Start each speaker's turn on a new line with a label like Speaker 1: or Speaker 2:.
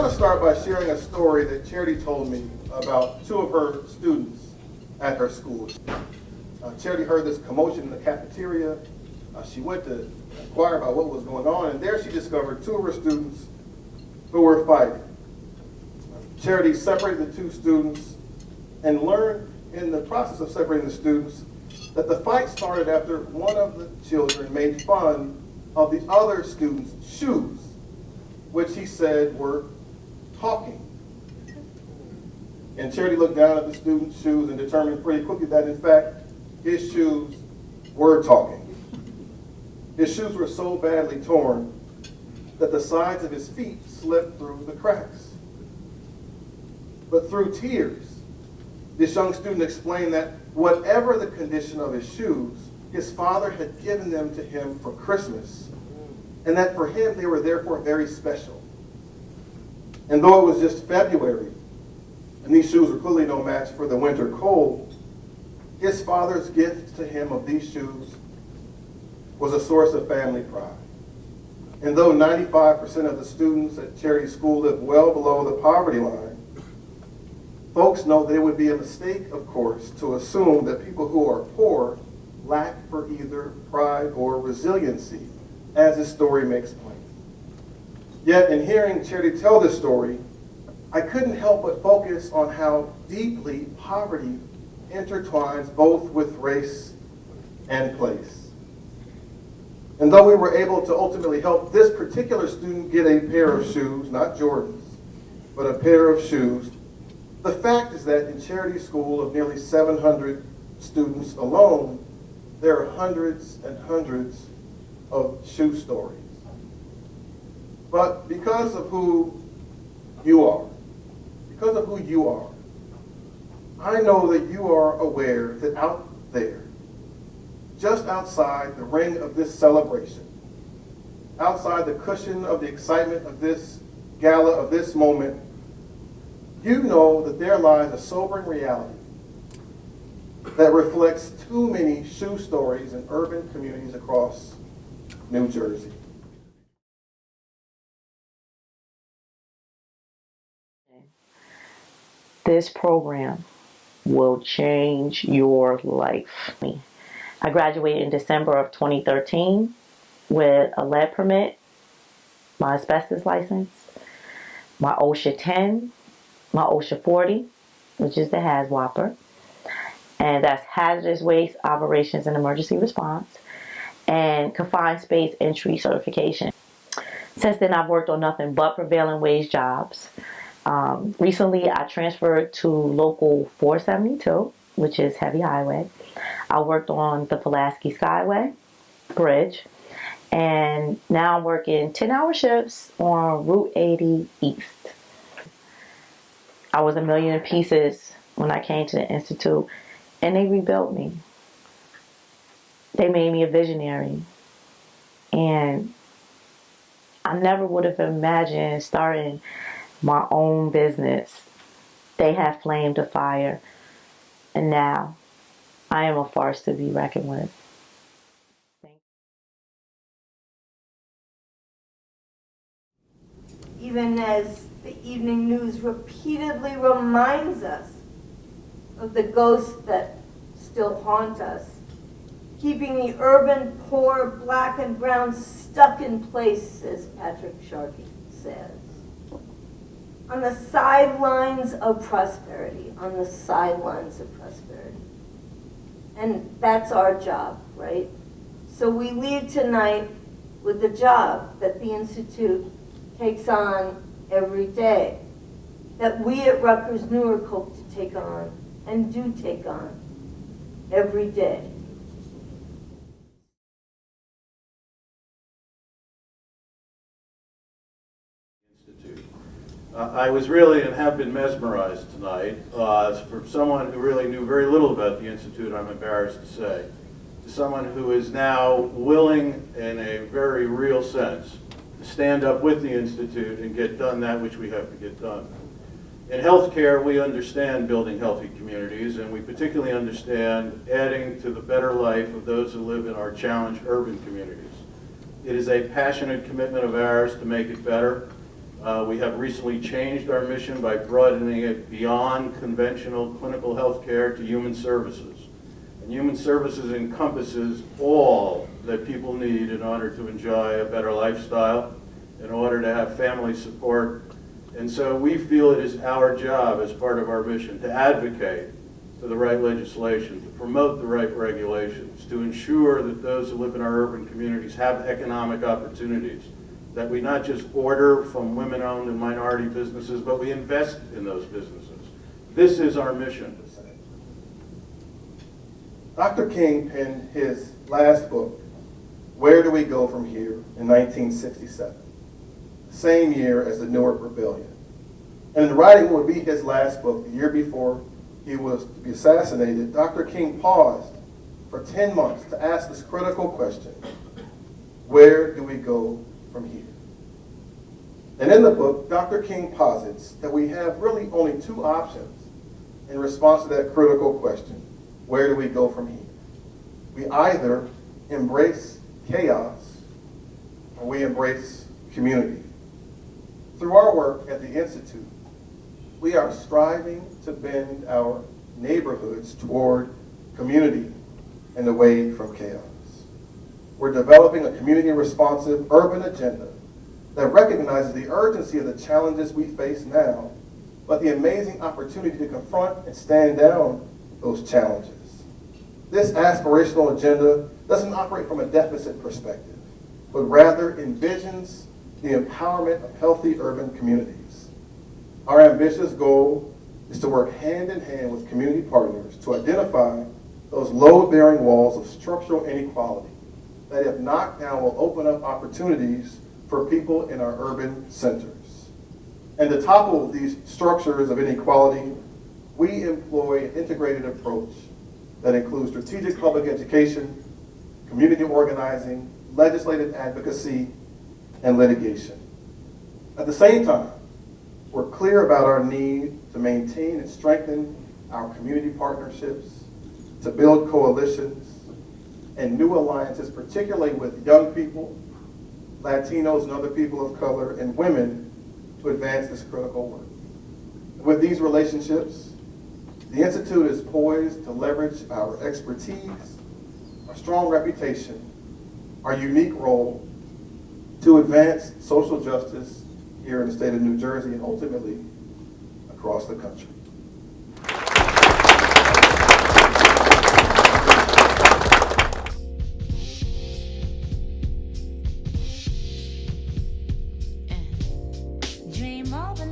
Speaker 1: want to start by sharing a story that Charity told me about two of her students at her school. Charity heard this commotion in the cafeteria. She went to inquire about what was going on, and there she discovered two of her students who were fighting. Charity separated the two students and learned in the process of separating the students that the fight started after one of the children made fun of the other student's shoes, which he said were talking. And Charity looked down at the student's shoes and determined pretty quickly that, in fact, his shoes were talking. His shoes were so badly torn that the sides of his feet slipped through the cracks. But through tears, this young student explained that whatever the condition of his shoes, his father had given them to him for Christmas, and that for him they were therefore very special. And though it was just February, and these shoes were clearly no match for the winter cold, his father's gift to him of these shoes was a source of family pride. And though 95% of the students at Charity School live well below the poverty line, folks know that it would be a mistake, of course, to assume that people who are poor lack for either pride or resiliency, as this story makes plain. Yet in hearing Charity tell this story, I couldn't help but focus on how deeply poverty intertwines both with race and place. And though we were able to ultimately help this particular student get a pair of shoes, not Jordans, but a pair of shoes, the fact is that in Charity School of nearly 700 students alone, there are hundreds and hundreds of shoe stories. But because of who you are, I know that you are aware that out there, just outside the ring of this celebration, outside the cushion of the excitement of this gala, of this moment, you know that there lies a sobering reality that reflects too many shoe stories in urban communities across New Jersey.
Speaker 2: This program will change your life. I graduated in December of 2013 with a lead permit, my asbestos license, my OSHA 10, my OSHA 40, which is the HAZWOPER, and that's Hazardous Waste Operations and Emergency Response, and Confined Space Entry Certification. Since then, I've worked on nothing but prevailing wage jobs. Recently, I transferred to Local 472, which is Heavy Highway. I worked on the Pulaski Skyway Bridge, and now I'm working 10-hour shifts on Route 80 East. I was a million in pieces when I came to the Institute, and they rebuilt me. They made me a visionary, and I never would have imagined starting my own business. They have flamed a fire, and now I am a force to be reckoned with.
Speaker 3: Even as the evening news repeatedly reminds us of the ghosts that still haunt us, keeping the urban poor, black and brown, stuck in place, as Patrick Sharkey says. On the sidelines of prosperity, on the sidelines of prosperity. And that's our job, right? So we leave tonight with the job that the Institute takes on every day, that we at Rutgers Newark hope to take on, and do take on, every day.
Speaker 4: I was really and have been mesmerized tonight. For someone who really knew very little about the Institute, I'm embarrassed to say, to someone who is now willing, in a very real sense, to stand up with the Institute and get done that which we have to get done. In healthcare, we understand building healthy communities, and we particularly understand adding to the better life of those who live in our challenged urban communities. It is a passionate commitment of ours to make it better. We have recently changed our mission by broadening it beyond conventional clinical health care to human services. And human services encompasses all that people need in order to enjoy a better lifestyle, in order to have family support. And so we feel it is our job as part of our mission to advocate for the right legislation, to promote the right regulations, to ensure that those who live in our urban communities have economic opportunities, that we not just order from women-owned and minority businesses, but we invest in those businesses. This is our mission.
Speaker 1: Dr. King penned his last book, Where Do We Go From Here, in 1967, the same year as the Newark Rebellion. And in writing what would be his last book, the year before he was to be assassinated, Dr. King paused for 10 months to ask this critical question: where do we go from here? And in the book, Dr. King posits that we have really only two options in response to that critical question: where do we go from here? We either embrace chaos or we embrace community. Through our work at the Institute, we are striving to bend our neighborhoods toward community and away from chaos. We're developing a community-responsive urban agenda that recognizes the urgency of the challenges we face now, but the amazing opportunity to confront and stand down those challenges. This aspirational agenda doesn't operate from a deficit perspective, but rather envisions the empowerment of healthy urban communities. Our ambitious goal is to work hand in hand with community partners to identify those load-bearing walls of structural inequality that, if knocked down, will open up opportunities for people in our urban centers. And to topple these structures of inequality, we employ an integrated approach that includes strategic public education, community organizing, legislative advocacy, and litigation. At the same time, we're clear about our need to maintain and strengthen our community partnerships, to build coalitions and new alliances, particularly with young people, Latinos and other people of color, and women, to advance this critical work. With these relationships, the Institute is poised to leverage our expertise, our strong reputation, our unique role to advance social justice here in the state of New Jersey and ultimately across the country.
Speaker 5: Dream of a